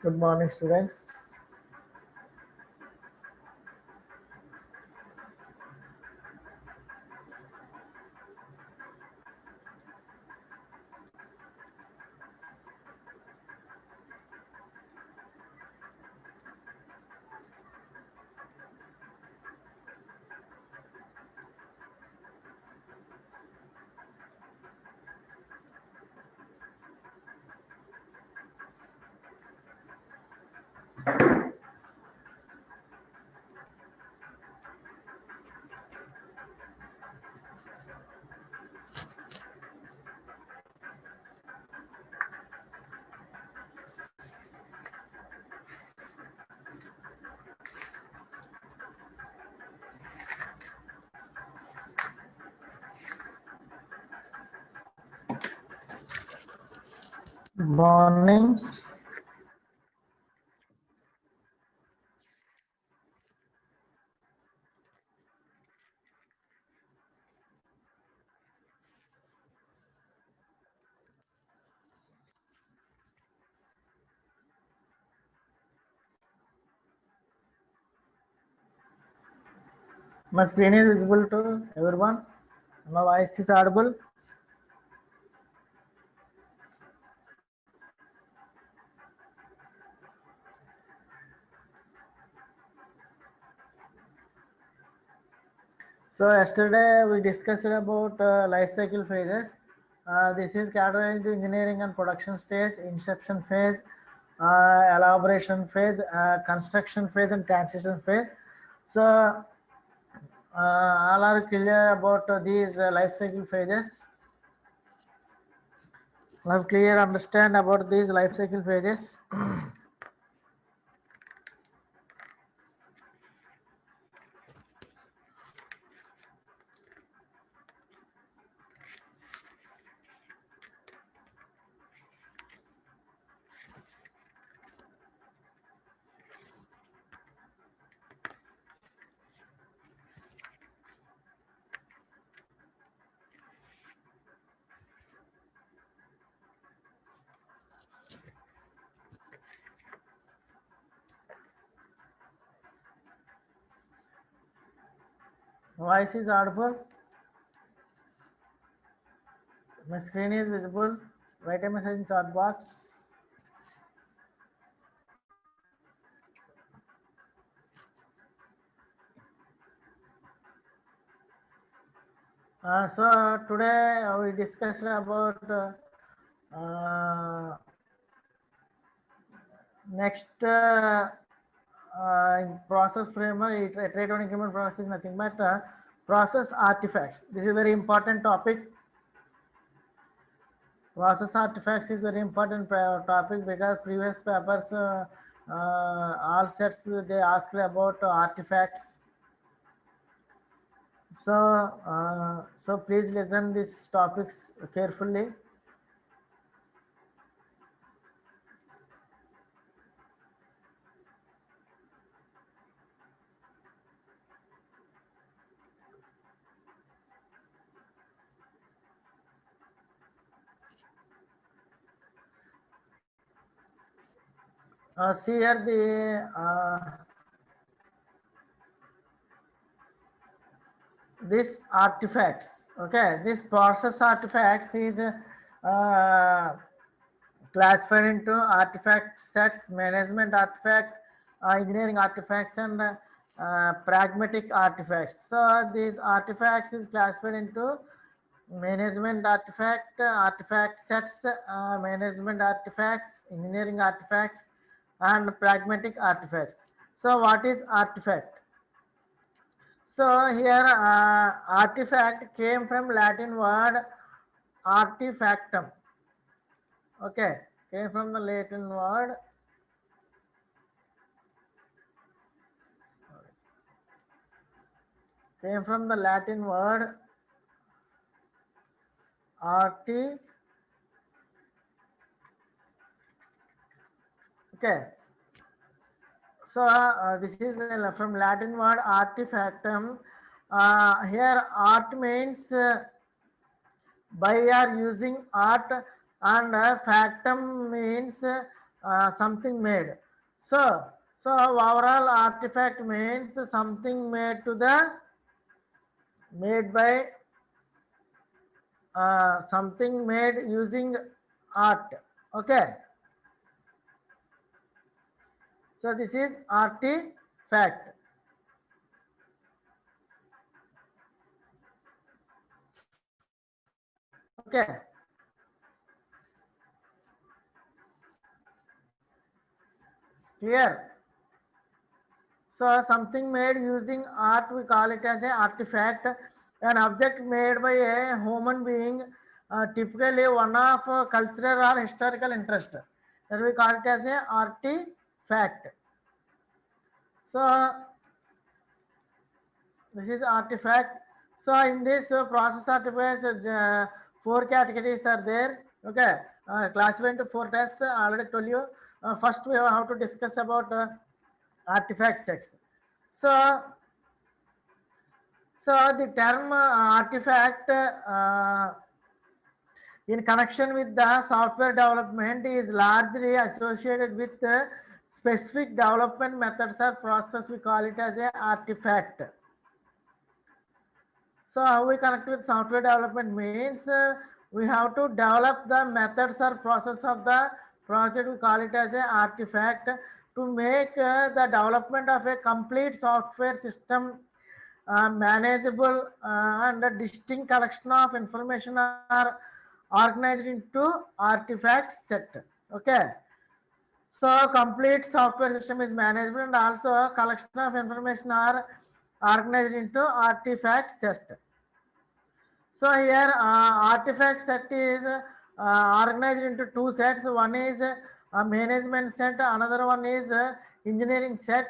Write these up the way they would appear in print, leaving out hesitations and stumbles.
Good morning, students. Good morning. My screen is visible to everyone. My voice is audible. So yesterday we discussed about life cycle phases. This is categorized into engineering and production stage, inception phase, elaboration phase, construction phase, and transition phase. So all are clear about these life cycle phases. Have clear understand about these life cycle phases. Voice is audible. My screen is visible. Write a message in chat box. So today we discussed about next process framework. Iterate increment process is nothing but process artifacts. This is a very important topic. Process artifacts is very important topic because previous papers all sets they asked about artifacts. So please listen these topics carefully. See here the this artifacts. Okay, this process artifacts is classified into artifact sets, management artifact, engineering artifacts, and pragmatic artifacts. So these artifacts is classified into management artifact, artifact sets, management artifacts, engineering artifacts, and pragmatic artifacts. So what is artifact? So here artifact came from Latin word artifactum. Okay, came from the Latin word arti. Okay, so this is from Latin word artifactum. Here art means by or using art, and factum means something made. So overall artifact means something made by something made using art. Okay, so this is artifact. Okay, clear. So something made using art, we call it as a artifact. An object made by a human being, typically one of cultural or historical interest. That we call it as a artifact. So this is artifact. So in this process artifacts, four categories are there. Okay, classified into four types. I already told you. First, we have to discuss about artifact sets. So the term artifact in connection with the software development is largely associated with specific development methods or process. We call it as a artifact. So how we connect with software development means we have to develop the methods or process of the project. We call it as a artifact to make the development of a complete software system manageable, and a distinct collection of information are organized into artifact set. Okay, so complete software system is manageable, and also a collection of information are organized into artifact set. So here artifact set is organized into two sets. One is a management set, another one is engineering set.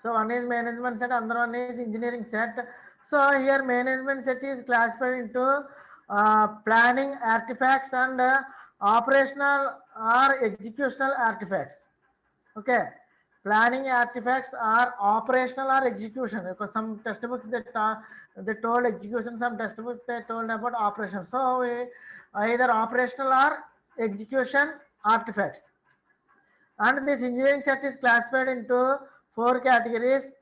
So one is management set, another one is engineering set. So here management set is classified into planning artifacts and operational or executional artifacts. Okay, planning artifacts are operational or execution, because some textbooks they told execution, some textbooks they told about operation. So either operational or execution artifacts. And this engineering set is classified into four categories: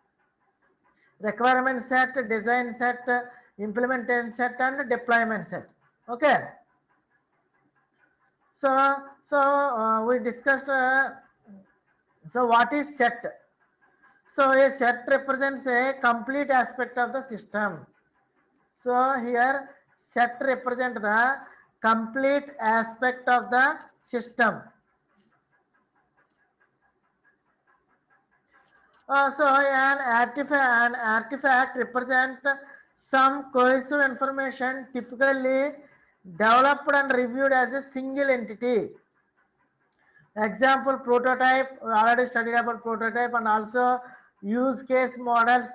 requirement set, design set, implementation set, and deployment set. Okay. So we discussed. So what is set? So a set represents a complete aspect of the system. So here set represent the complete aspect of the system. So an artifact represent some cohesive information typically developed and reviewed as a single entity. Example, prototype. We already studied about prototype, and also use case models,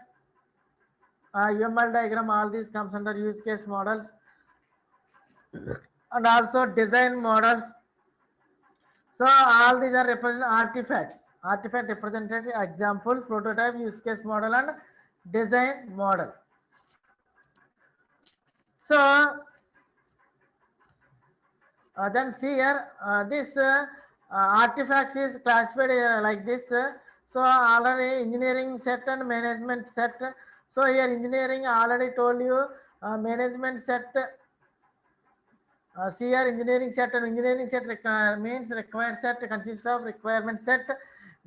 UML diagram. All these comes under use case models, and also design models. So all these are represent artifacts. Artifact represented examples, prototype, use case model, and design model. So then see here, this artifacts is classified like this. So already engineering set and management set. So here engineering I already told you, management set. See here engineering set, and engineering set means required set consists of requirement set,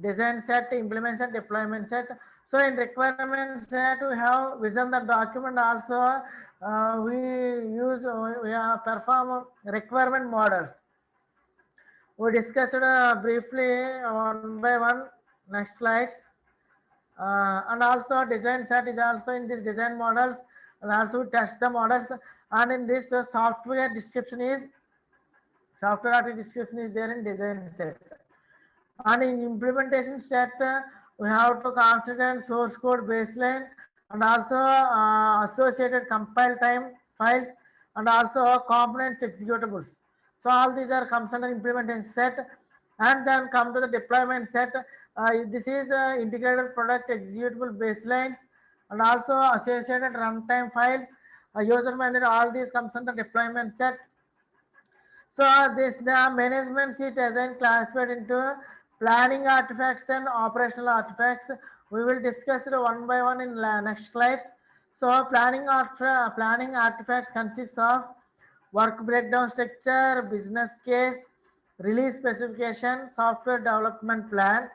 design set, implement set, deployment set. So in requirement set we have vision the document. Also we use we perform requirement models. We discussed briefly one by one. Next slides. And also design set is also in this design models, and also test the models. And in this software description is there in design set. And in implementation set, we have to consider source code baseline, and also associated compile time files, and also components executables. So all these are comes under implementation set. And then come to the deployment set. This is integrated product executable baselines, and also associated runtime files, user manager. All these comes under deployment set. So this the management sheet design classified into planning artifacts and operational artifacts. We will discuss it one by one in next slides. So planning artifacts consists of work breakdown structure, business case, release specification, software development plan.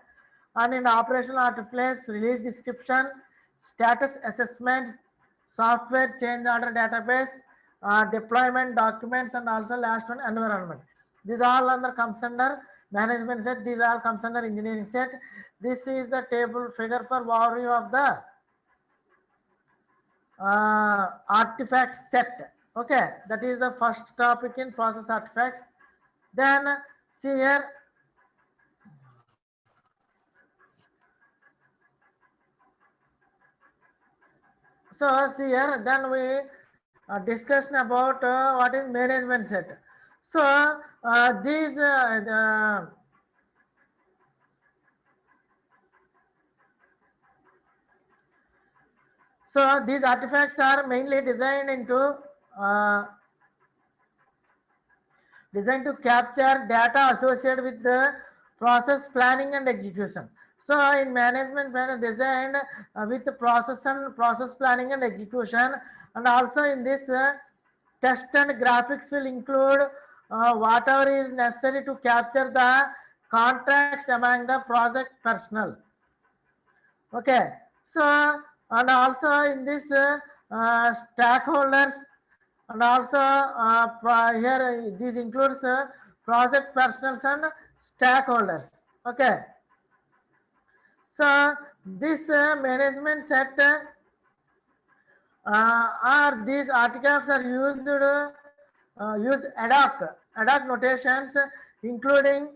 And in operational artifacts, release description, status assessments, software change order database, deployment documents, and also last one environment. These all under comes under management set. These all comes under engineering set. This is the table figure for overview of the artifact set. Okay, that is the first topic in process artifacts. Then see here. So see here, then we discussion about what is management set. So these so these artifacts are mainly designed to capture data associated with the process planning and execution. So in management plan designed with the process planning and execution, and also in this test and graphics will include whatever is necessary to capture the contracts among the project personnel. Okay, so and also in this stakeholders, and also here this includes project personnel and stakeholders. Okay, so this management set are these artifacts are use ad hoc notations, including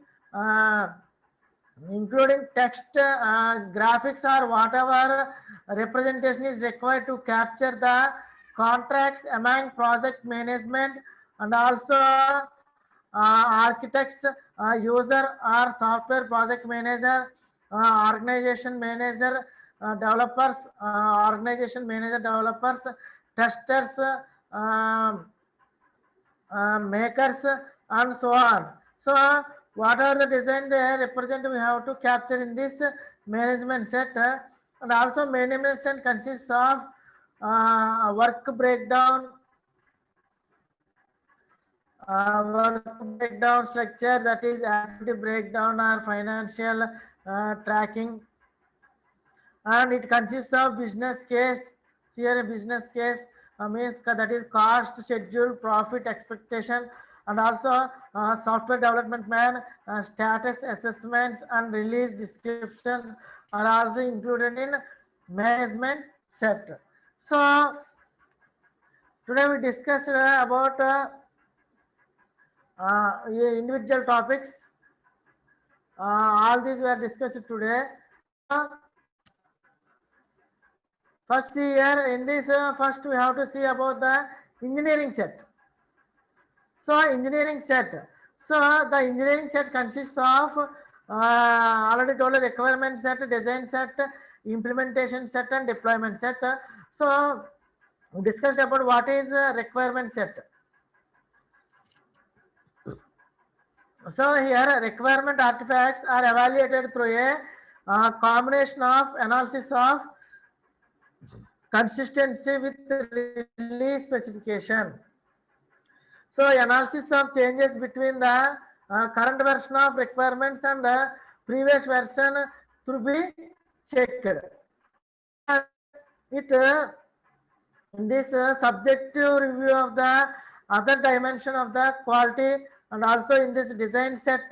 text, graphics, or whatever representation is required to capture the contracts among project management, and also architects, user or software project manager, organization manager, developers, testers, makers, and so on. So what are the design they represent, we have to capture in this management set. And also management set consists of work breakdown, structure, that is activity breakdown or financial tracking, and it consists of business case. Here a business case means that is cost, schedule, profit expectation, and also software development plan, status assessments and release descriptions are also included in management set. So today we discussed about individual topics. All these were discussed today. First here in this, first we have to see about the engineering set. So engineering set. So the engineering set consists of already told requirement set, design set, implementation set, and deployment set. So we discussed about what is requirement set. So here requirement artifacts are evaluated through a combination of analysis of consistency with release specification. So analysis of changes between the current version of requirements and the previous version to be checked. And it in this subjective review of the other dimension of the quality, and also in this design set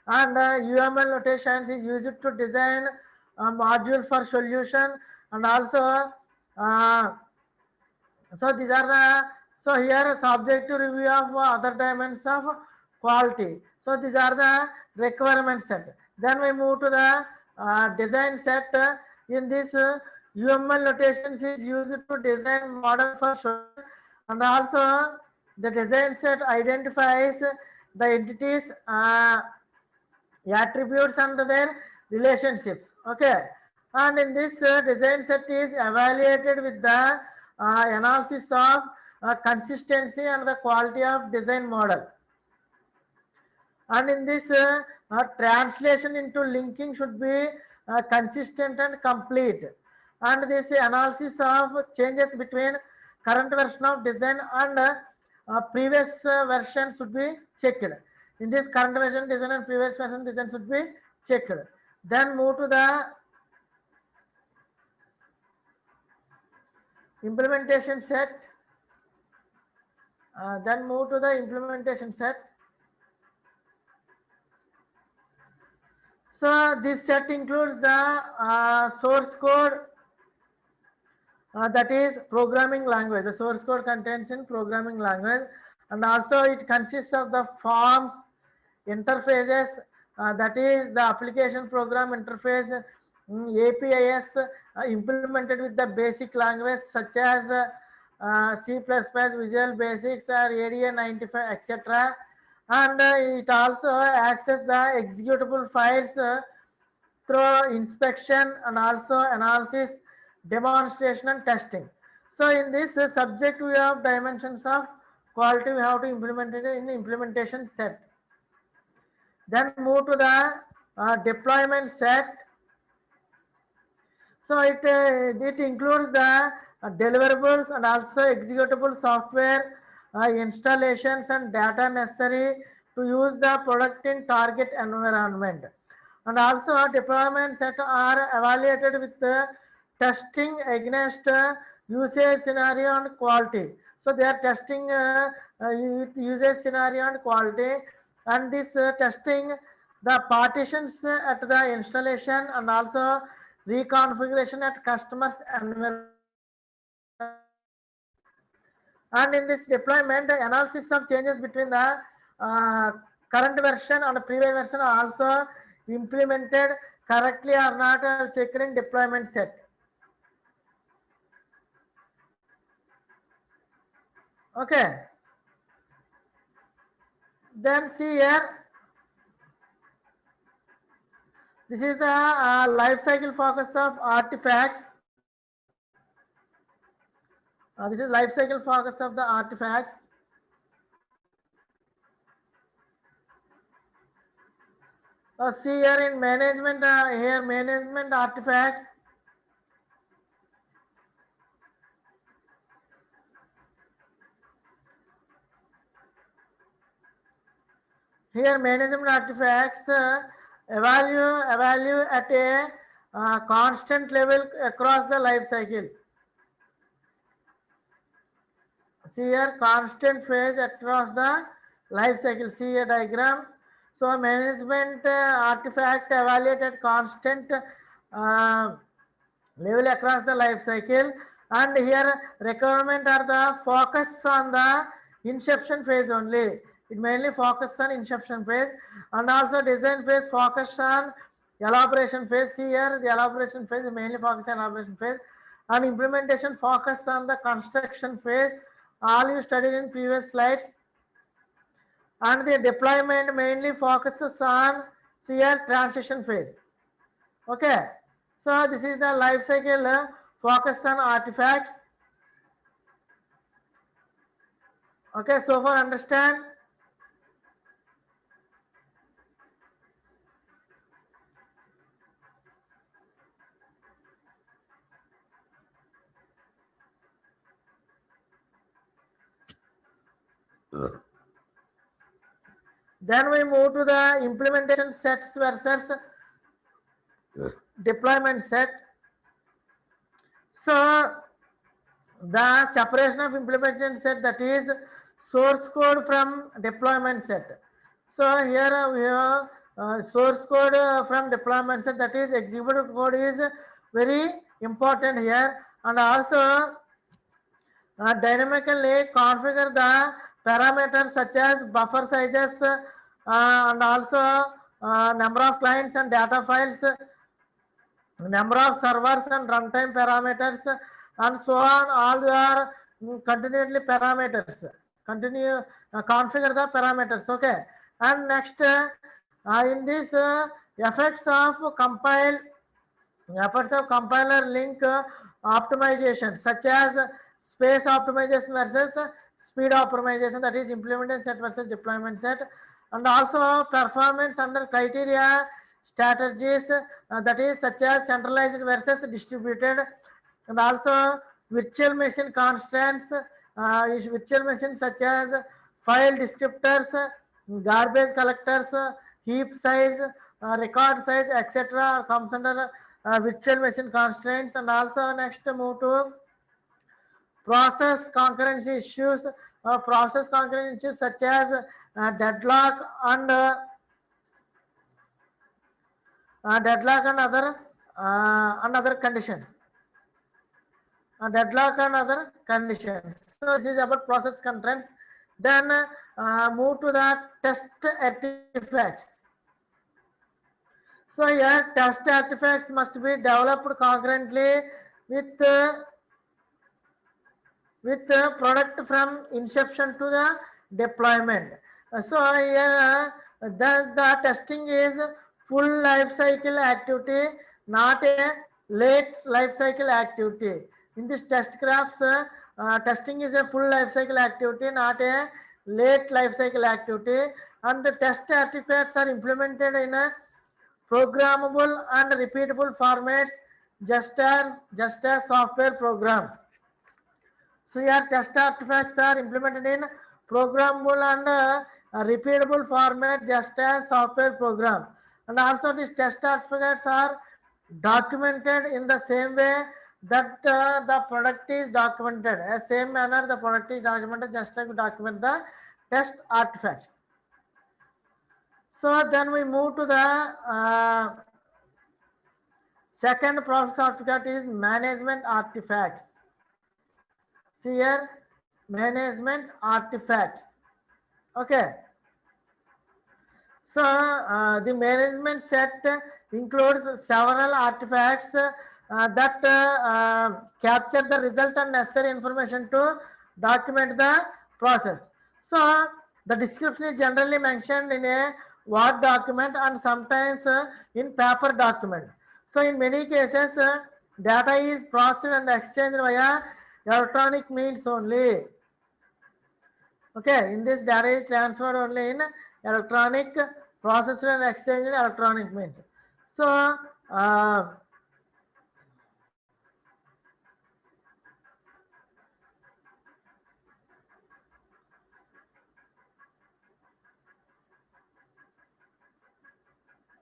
and UML notations is used to design a module for solution, and also so these are the, so here a subjective review of other dimensions of quality. So these are the requirement set. Then we move to the design set. In this UML notations is used to design model for solution, and also the design set identifies the entities, attributes and their relationships. Okay, and in this design set is evaluated with the analysis of consistency and the quality of design model, and in this translation into linking should be consistent and complete, and this analysis of changes between current version of design and previous version should be checked. In this current version design and previous version design should be checked. Then move to the implementation set. Then move to the implementation set. So this set includes the source code, that is programming language. The source code contains in programming language, and also it consists of the forms, interfaces, that is the application program interface, APIs implemented with the basic language such as C++, Visual Basics or ADA 95, etc. And it also accesses the executable files through inspection and also analysis, demonstration and testing. So in this subject we have dimensions of quality, we have to implement it in the implementation set. Then move to the deployment set. So it includes the deliverables and also executable software installations and data necessary to use the product in target environment. And also deployment set are evaluated with testing against usage scenario and quality. So they are testing with usage scenario and quality, and this testing the partitions at the installation and also reconfiguration at customers environment. And in this deployment, the analysis of changes between the current version and the previous version are also implemented correctly or not checked in deployment set. Okay. Then see here, this is the life cycle focus of artifacts. This is life cycle focus of the artifacts. See here in management, here management artifacts. Here management artifacts evaluate at a constant level across the life cycle. See here constant phase across the life cycle. See a diagram. So management artifact evaluated constant level across the life cycle, and here requirement are the focus on the inception phase only. It mainly focus on inception phase, and also design phase focus on elaboration phase. See here the elaboration phase is mainly focus on elaboration phase, and implementation focus on the construction phase. All you studied in previous slides. And the deployment mainly focuses on here transition phase. Okay, so this is the life cycle focus on artifacts. Okay, so far understand. Then we move to the implementation sets versus deployment set. So the separation of implementation set, that is source code from deployment set. So here we have source code from deployment set, that is executable code is very important here, and also dynamically configure the parameters such as buffer sizes and also number of clients and data files, number of servers and runtime parameters, and so on. All are continually parameters. Continue configure the parameters. Okay, and next in this effects of compile efforts of compiler link optimization, such as space optimization versus speed optimization, that is implementation set versus deployment set, and also performance under criteria strategies, that is such as centralized versus distributed, and also virtual machine constraints, virtual machines such as file descriptors, garbage collectors, heap size, record size, etc. comes under virtual machine constraints. And also next move to process concurrency issues, process concurrency issues such as deadlock and other conditions. Deadlock and other conditions. So this is about process constraints. Then move to the test artifacts. So here test artifacts must be developed concurrently with product from inception to the deployment. So here thus the testing is full life cycle activity, not a late life cycle activity. In this test graphs, testing is a full life cycle activity, not a late life cycle activity, and the test artifacts are implemented in a programmable and repeatable formats, just as software program. So here test artifacts are implemented in programmable and repeatable format, just as software program. And also these test artifacts are documented in the same way that the product is documented. As same manner the product is documented, just like we document the test artifacts. So then we move to the second process artifact is management artifacts. See here, management artifacts. Okay. So the management set includes several artifacts that capture the result and necessary information to document the process. So the description is generally mentioned in a Word document and sometimes in paper document. So in many cases, data is processed and exchanged via electronic means only. Okay, in this data is transferred only in electronic processed and exchanged in electronic means. So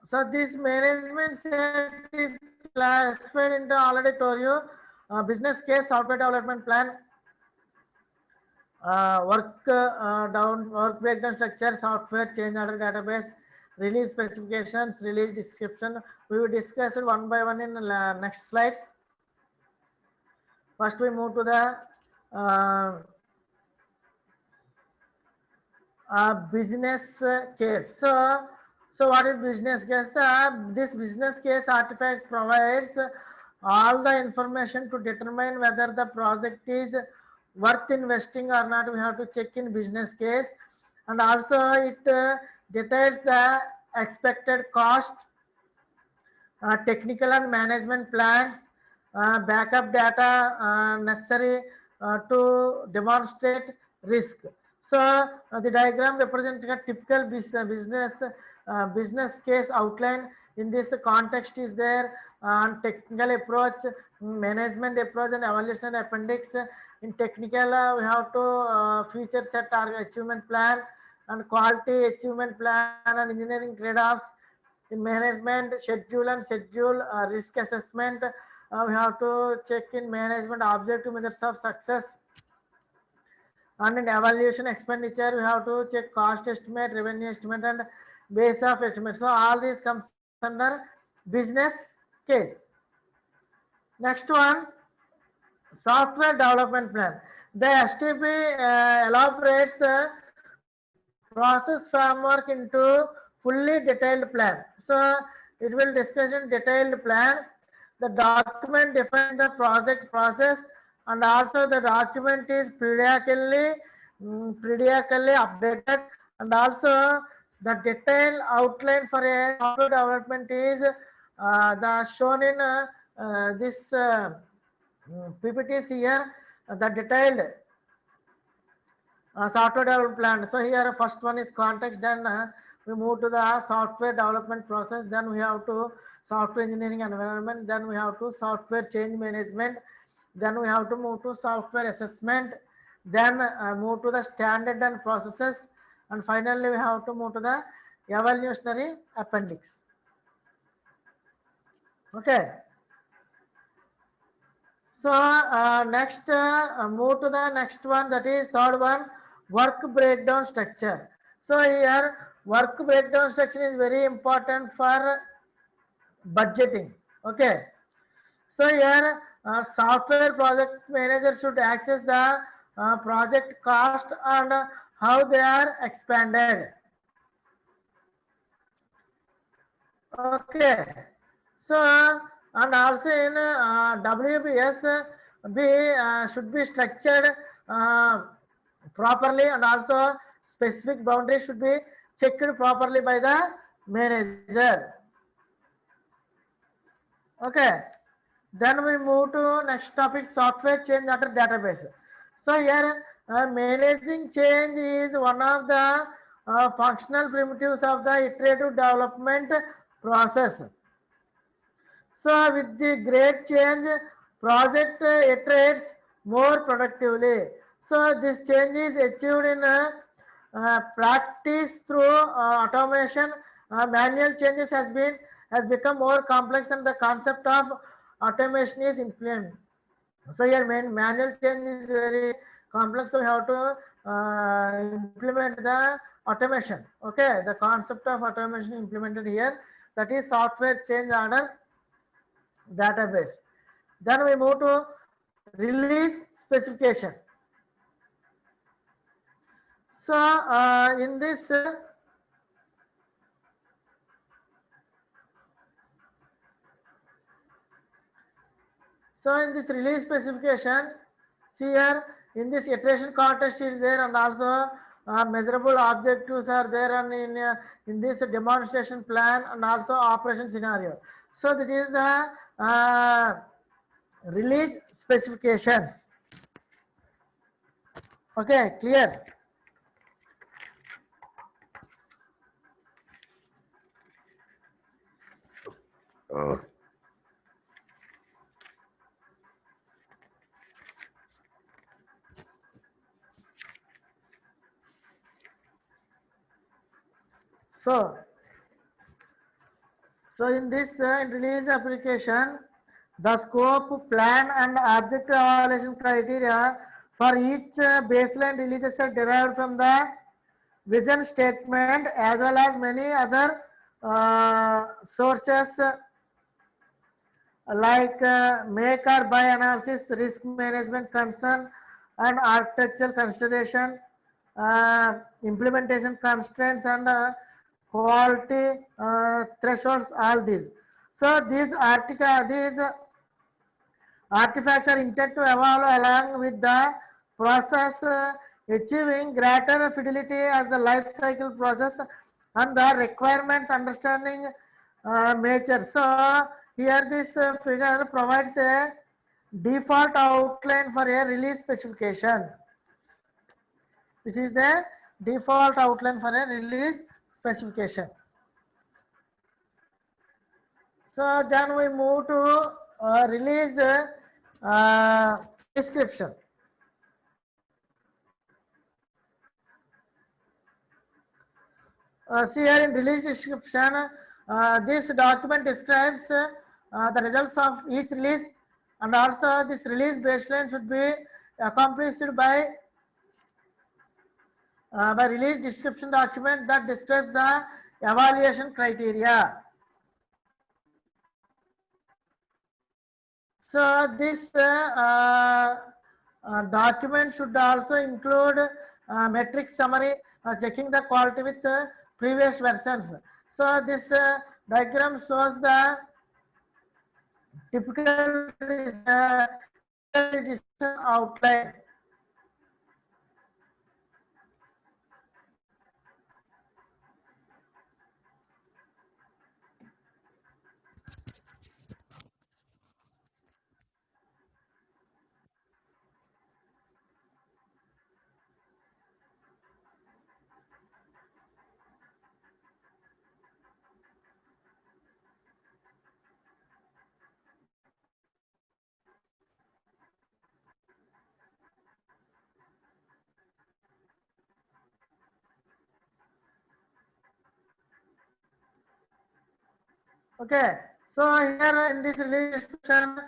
so this management set is classified into, already told you, business case, software development plan, work breakdown structure, software change order database, release specifications, release description. We will discuss it one by one in next slides. First we move to the business case. So what is business case? This business case artifacts provides all the information to determine whether the project is worth investing or not. We have to check in business case, and also it details the expected cost, technical and management plans, backup data necessary to demonstrate risk. So the diagram representing a typical business case outline. In this context is there technical approach, management approach, and evaluation appendix. In technical, we have to feature set target achievement plan and quality achievement plan and engineering trade-offs. In management, schedule risk assessment. We have to check in management objective measures of success. And in evaluation expenditure, we have to check cost estimate, revenue estimate, and base of estimate. So all these comes under business case. Next one, software development plan. The STP elaborates process framework into fully detailed plan. So it will discuss in detailed plan. The document defines the project process, and also the document is periodically updated, and also the detailed outline for a software development is the shown in this PPTs here. The detailed software development plan. So here first one is context, then we move to the software development process, then we have to software engineering environment, then we have to software change management, then we have to move to software assessment, then move to the standard and processes, and finally we have to move to the evolutionary appendix. Okay. So next move to the next one, that is third one, work breakdown structure. So here work breakdown structure is very important for budgeting. Okay. So here software project manager should access the project cost and how they are expanded. Okay. So and also in WBS should be structured properly, and also specific boundaries should be checked properly by the manager. Okay. Then we move to next topic, software change order database. So here managing change is one of the functional primitives of the iterative development process. So with the great change, project iterates more productively. So this change is achieved in practice through automation. Manual changes has become more complex, and the concept of automation is implemented. So here manual change is very complex, so we have to implement the automation. Okay, the concept of automation implemented here, that is software change order database. Then we move to release specification. So in this release specification, see here in this iteration context is there, and also measurable objectives are there, and in this demonstration plan, and also operation scenario. So that is the release specifications. Okay, clear. Uh, So, in this release application, the scope, plan, and object evaluation criteria for each baseline releases are derived from the vision statement as well as many other sources like make or buy analysis, risk management concern, and architectural consideration, implementation constraints, and quality thresholds. All these. So these artifacts are intended to evolve along with the process, achieving greater fidelity as the life cycle process and the requirements understanding nature. So here this figure provides a default outline for a release specification. This is the default outline for a release specification. So then we move to release description. See here in release description, this document describes the results of each release, and also this release baseline should be accomplished by release description document that describes the evaluation criteria. So this document should also include metric summary, checking the quality with previous versions. So this diagram shows the typical outline. Okay, so here in this release description,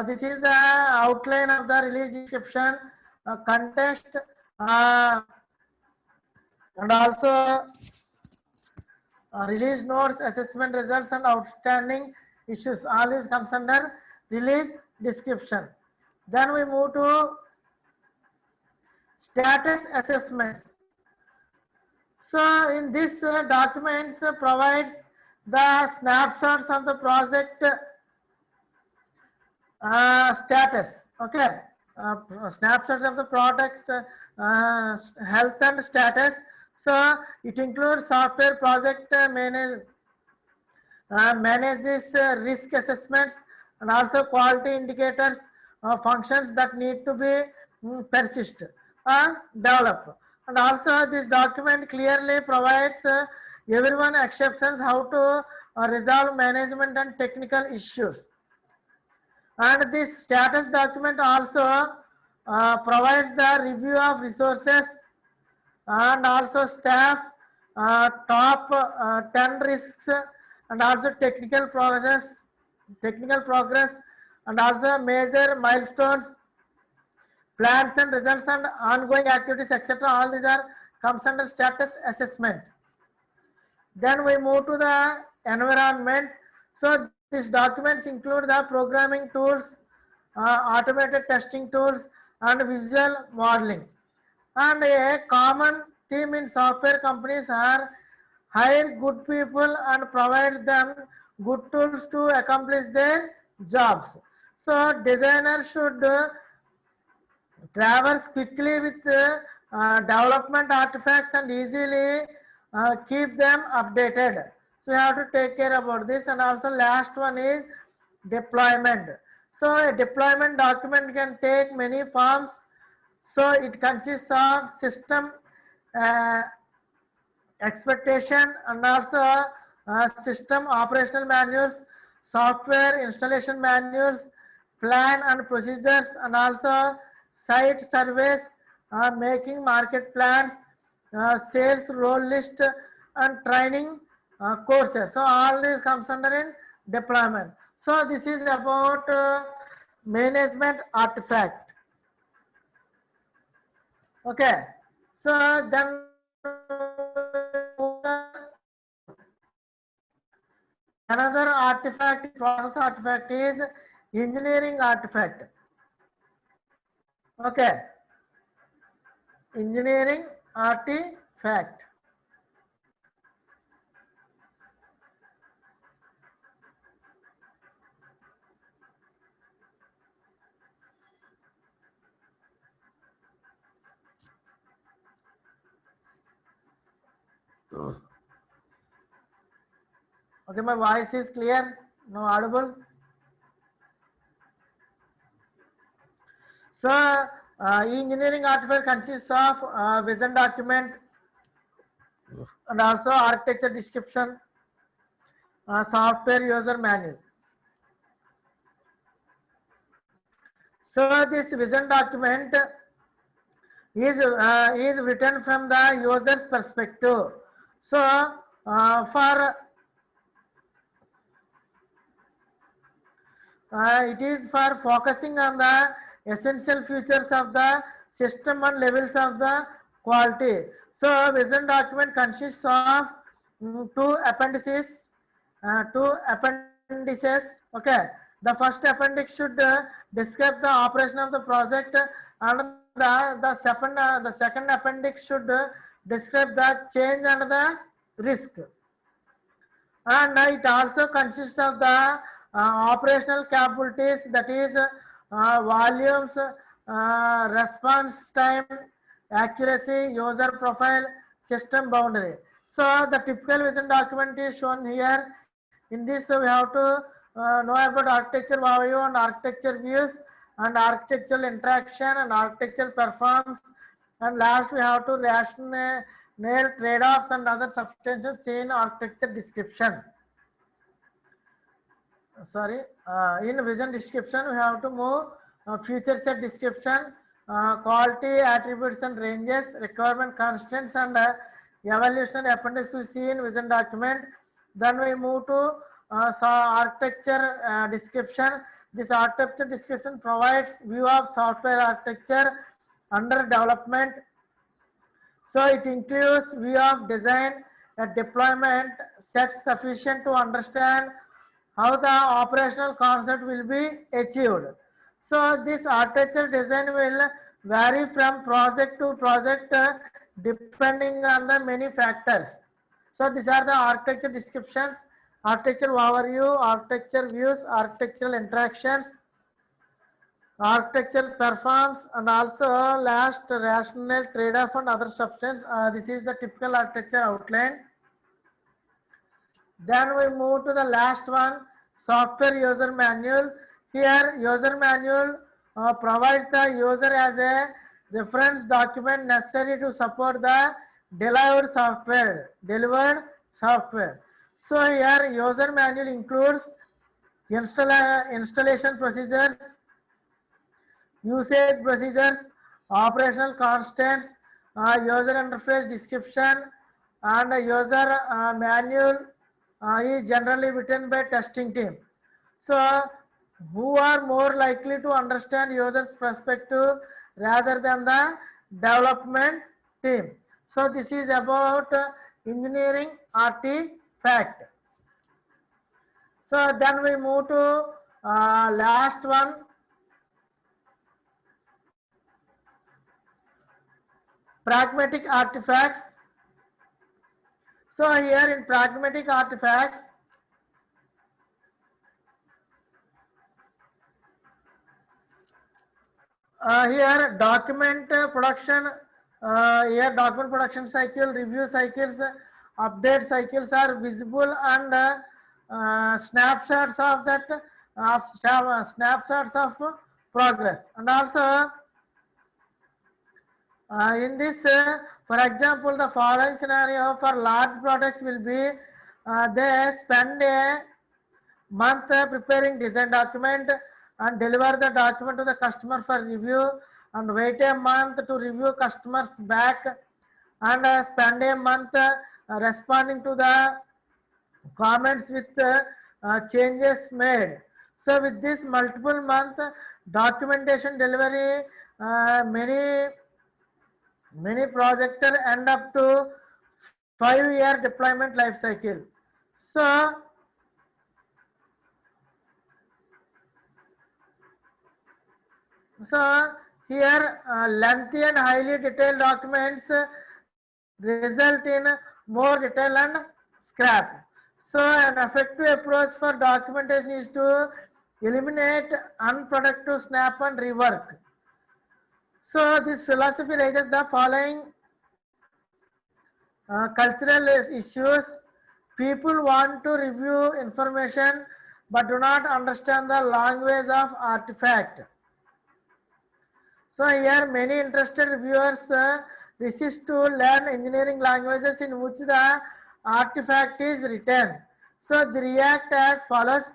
this is the outline of the release description, context, and also release notes, assessment results, and outstanding issues. All this comes under release description. Then we move to status assessments. So in this documents provides the snapshots of the project status. Okay, snapshots of the product health and status. So it includes software project manages risk assessments and also quality indicators, functions that need to be persist develop. And also this document clearly provides everyone exceptions how to resolve management and technical issues. And this status document also provides the review of resources and also staff, top 10 risks, and also technical progress, and also major milestones, plans and results, and ongoing activities, etc. All these are comes under status assessment. Then we move to the environment. So these documents include the programming tools, automated testing tools, and visual modeling. And a common theme in software companies are hire good people and provide them good tools to accomplish their jobs. So designers should traverse quickly with development artifacts and easily keep them updated. So you have to take care about this. And also last one is deployment. So a deployment document can take many forms. So it consists of system expectation and also system operational manuals software installation manuals, plan and procedures, and also site surveys, making market plans, sales role list, and training courses. So all this comes under in deployment. So this is about management artifact. Okay. So then another artifact, process artifact is engineering artifact. Okay. Engineering artifact. Okay, my voice is clear, no audible. So, engineering artifact consists of vision document and also architecture description, software user manual. So, this vision document is written from the user's perspective. So, it is for focusing on the essential features of the system and levels of the quality. So, vision document consists of two appendices. Okay, the first appendix should describe the operation of the project, and the second appendix should describe the change and the risk. And it also consists of the operational capabilities, that is volumes, response time, accuracy, user profile, system boundary. So the typical vision document is shown here. In this we have to know about architecture overview and architecture views and architectural interaction and architectural performance, and last we have to rationale trade-offs and other substances seen architecture description. Sorry, in vision description we have to move feature set description, quality attributes and ranges, requirement constraints, and evaluation appendix we see in vision document. Then we move to architecture description. This architecture description provides view of software architecture under development. So it includes view of design, a deployment set sufficient to understand how the operational concept will be achieved. So this architecture design will vary from project to project depending on the many factors. So these are the architecture descriptions, architecture overview, architecture views, architectural interactions, architecture performs, and also last rationale trade-off and other substance. This is the typical architecture outline. Then we move to the last one, software user manual. Here user manual provides the user as a reference document necessary to support the delivered software. So here user manual includes installation procedures, usage procedures, operational constants, user interface description, and user manual is generally written by testing team. So, who are more likely to understand users' perspective rather than the development team. So, this is about engineering artifact. So, then we move to last one. Pragmatic artifacts. So here in pragmatic artifacts, here document production, here document production cycle, review cycles, update cycles are visible, and snapshots of that, snapshots of progress, and also in this, for example, the following scenario for large products will be they spend month preparing design document and deliver the document to the customer for review, and wait a month to review customers back, and spend a month responding to the comments with changes made. So with this multiple month documentation delivery, many projector end up to 5-year deployment life cycle. So here lengthy and highly detailed documents result in more detail and scrap. So an effective approach for documentation is to eliminate unproductive snap and rework. So this philosophy raises the following cultural issues. People want to review information but do not understand the language of artifact. So here many interested reviewers resist to learn engineering languages in which the artifact is written. So they react as follows.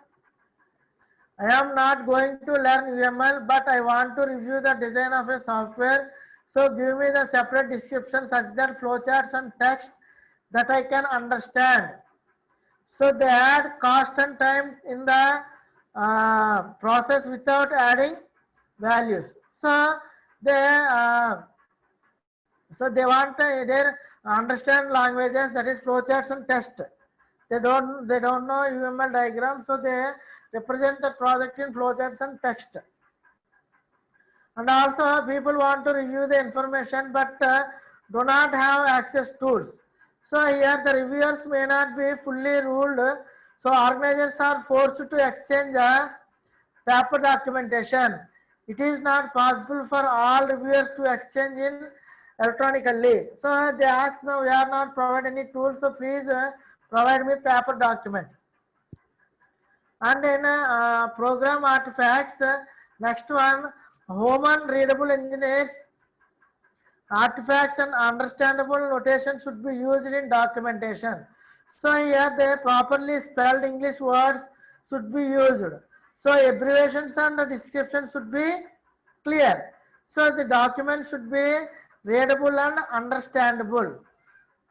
I am not going to learn UML, but I want to review the design of a software. So give me the separate description such that flowcharts and text that I can understand. So they add cost and time in the process without adding values. So they want their understand languages, that is flowcharts and test. They don't know UML diagram, so they represent the project in flowcharts and text. And also people want to review the information but do not have access tools. So here the reviewers may not be fully ruled. So organizers are forced to exchange paper documentation. It is not possible for all reviewers to exchange in electronically. So they ask, now we are not providing any tools, so please provide me paper document. And in program artifacts, next one, human readable engineers artifacts and understandable notation should be used in documentation. So here the properly spelled English words should be used. So abbreviations and the description should be clear. So the document should be readable and understandable.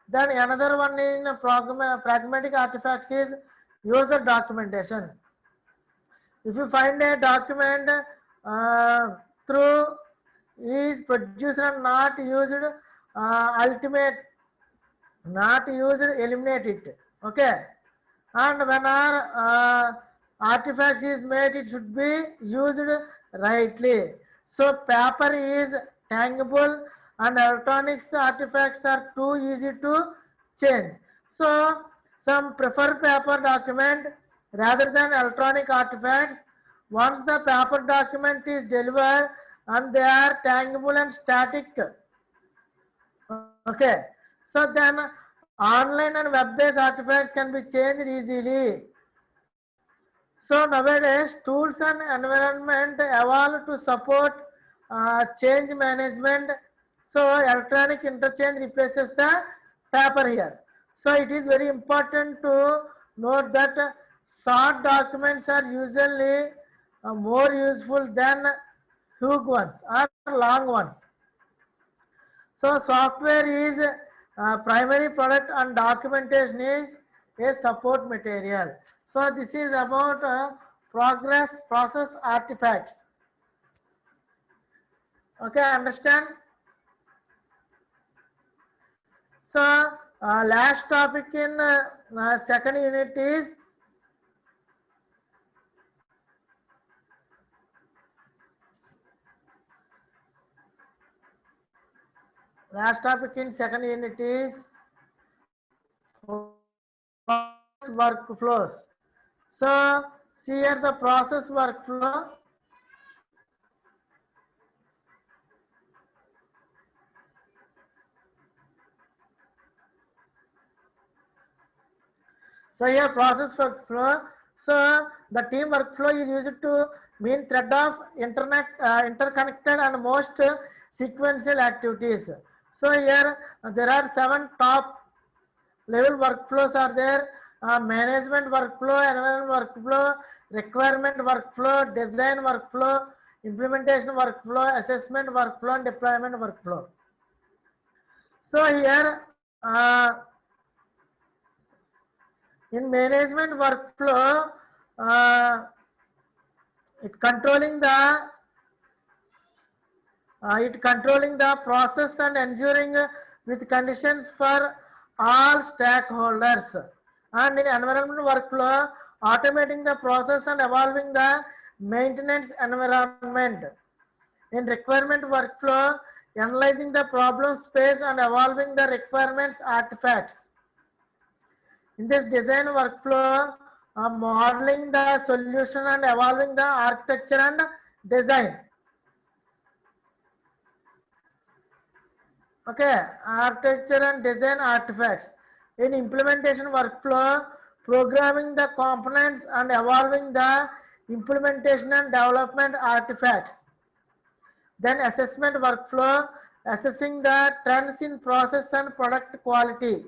Then another one in pragmatic artifacts is user documentation. If you find a document through is produced and not used, eliminate it. Okay. And when our artifacts is made, it should be used rightly. So paper is tangible and electronics artifacts are too easy to change. So some prefer paper document rather than electronic artifacts. Once the paper document is delivered and they are tangible and static. Okay. So then online and web-based artifacts can be changed easily. So nowadays tools and environment evolve to support change management. So electronic interchange replaces the paper here. So it is very important to note that short documents are usually more useful than huge ones or long ones. So software is primary product and documentation is a support material. So this is about process artifacts. Okay, understand? So last topic in second unit is workflows. So see here the process workflow. So here process workflow. So the team workflow is used to mean thread of interconnected and most sequential activities. So here there are 7 top level workflows are there. management workflow, environment workflow, requirement workflow, design workflow, implementation workflow, assessment workflow, and deployment workflow. So here in management workflow, it controlling the process and ensuring with conditions for all stakeholders. And in environment workflow, automating the process and evolving the maintenance environment. In requirement workflow, analyzing the problem space and evolving the requirements artifacts. In this design workflow, modeling the solution and evolving the architecture and design. Okay, architecture and design artifacts. In implementation workflow, programming the components and evolving the implementation and development artifacts. Then assessment workflow, assessing the trends in process and product quality.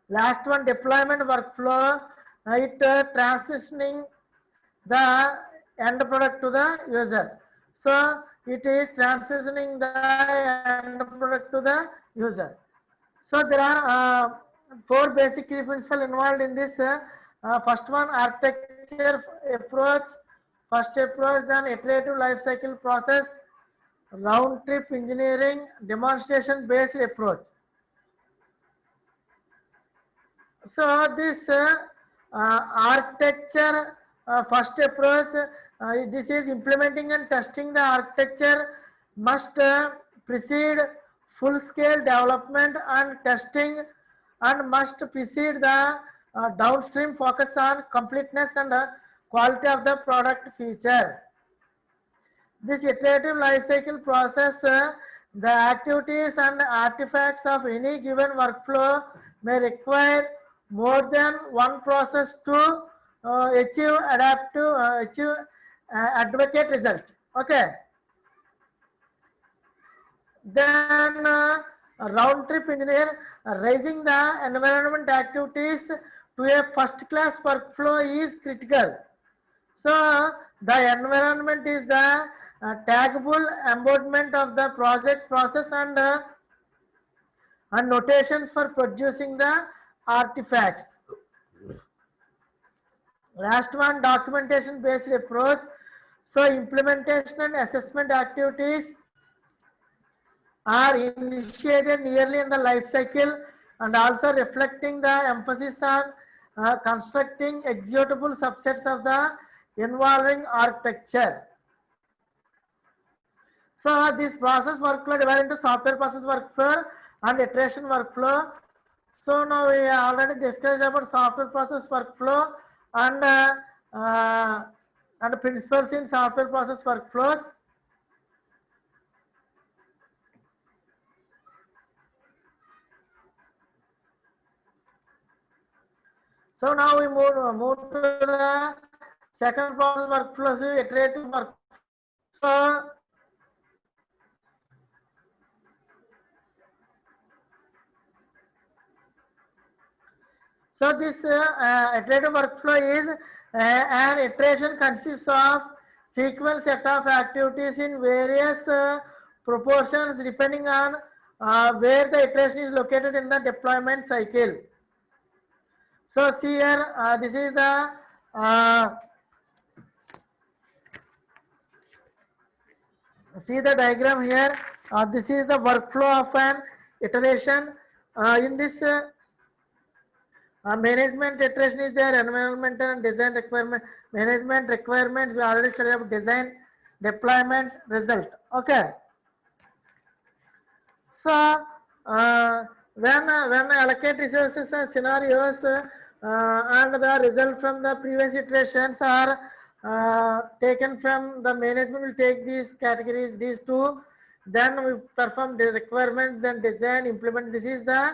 Last one, deployment workflow, it transitioning the end product to the user. So it is transitioning the end product to the user. So there are 4 basic key principles involved in this. First one, architecture approach. First approach, then iterative life cycle process, round trip engineering, demonstration based approach. So this architecture first approach, this is implementing and testing the architecture must precede full scale development and testing, and must precede the downstream focus on completeness and quality of the product feature. This iterative life cycle process, the activities and artifacts of any given workflow may require more than one process to achieve advocate result. Okay. Then round trip engineer, raising the environment activities to a first class workflow is critical. So the environment is the taggable embodiment of the project process and notations for producing the artifacts. Last one, documentation based approach. So implementation and assessment activities are initiated nearly in the life cycle and also reflecting the emphasis on constructing executable subsets of the involving architecture. So this process workflow divided into software process workflow and iteration workflow. So now we already discussed about software process workflow and principles in software process workflows. So now we move to the second process workflow, iterative workflow. So this iterative workflow is an iteration consists of sequence set of activities in various proportions depending on where the iteration is located in the deployment cycle. So see here, this is the see the diagram here. This is the workflow of an iteration. In this management iteration is there, environmental and design requirement. Management requirements, we already studied about design, deployment, result. Okay. So when allocate resources scenarios and the result from the previous iterations are taken from the management will take these categories, these two, then we perform the requirements, then design, implement. This is the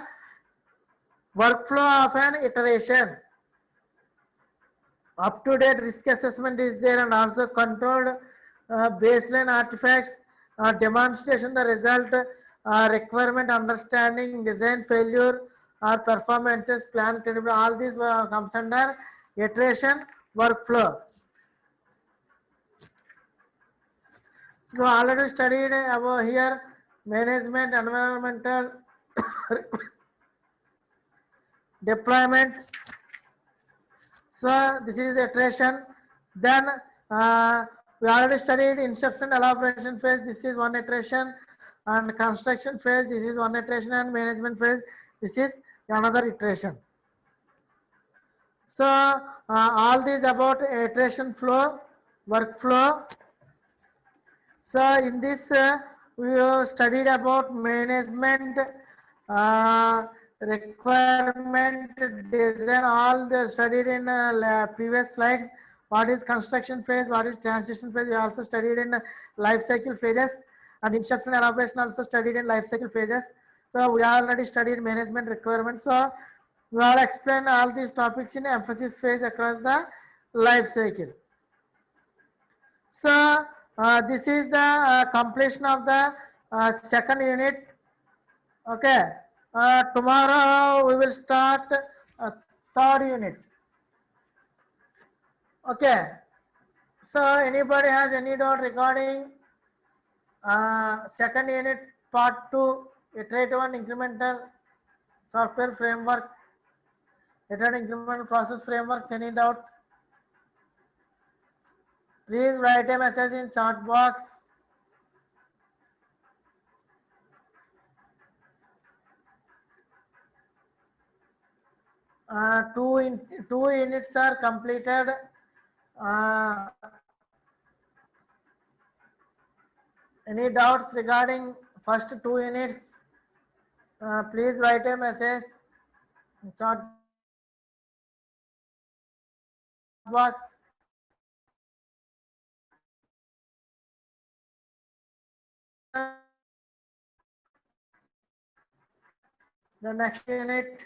workflow of an iteration. Up to date risk assessment is there and also controlled baseline artifacts, demonstration the result, requirement understanding, design failure, or performances, plan, credibility, all these comes under iteration workflow. So already studied about here management, environmental deployment. So this is iteration. Then we already studied inception, elaboration phase. This is one iteration, and construction phase. This is one iteration, and management phase. This is another iteration. So all these about iteration flow, workflow. So in this we have studied about management, requirement, design, all the studied in previous slides. What is construction phase, what is transition phase, we also studied in life cycle phases, and inception elaboration also studied in life cycle phases. So we already studied management requirements. So we will explain all these topics in emphasis phase across the life cycle. So this is the completion of the second unit. Okay. Tomorrow we will start third unit. Okay. So anybody has any doubt regarding second unit part 2, iterative and incremental software framework, iterative incremental process frameworks? Any doubt? Please write a message in chat box. Two units are completed. Any doubts regarding first 2 units? Please write a message in chat box. The next unit.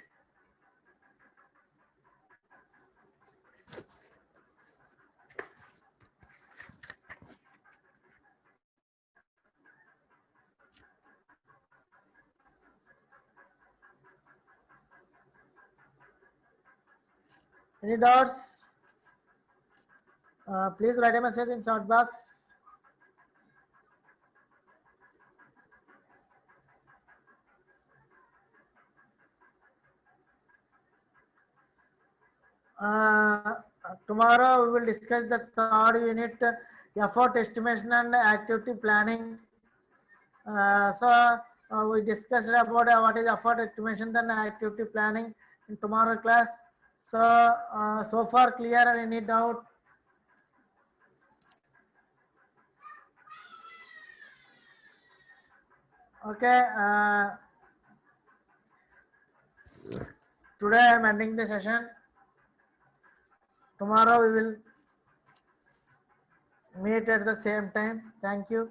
Any doubts? Please write a message in chat box. Tomorrow we will discuss the third unit, effort estimation and activity planning. We discussed about what is effort estimation and activity planning in tomorrow class. So far clear, or any doubt? Okay. Today I am ending the session. Tomorrow we will meet at the same time. Thank you.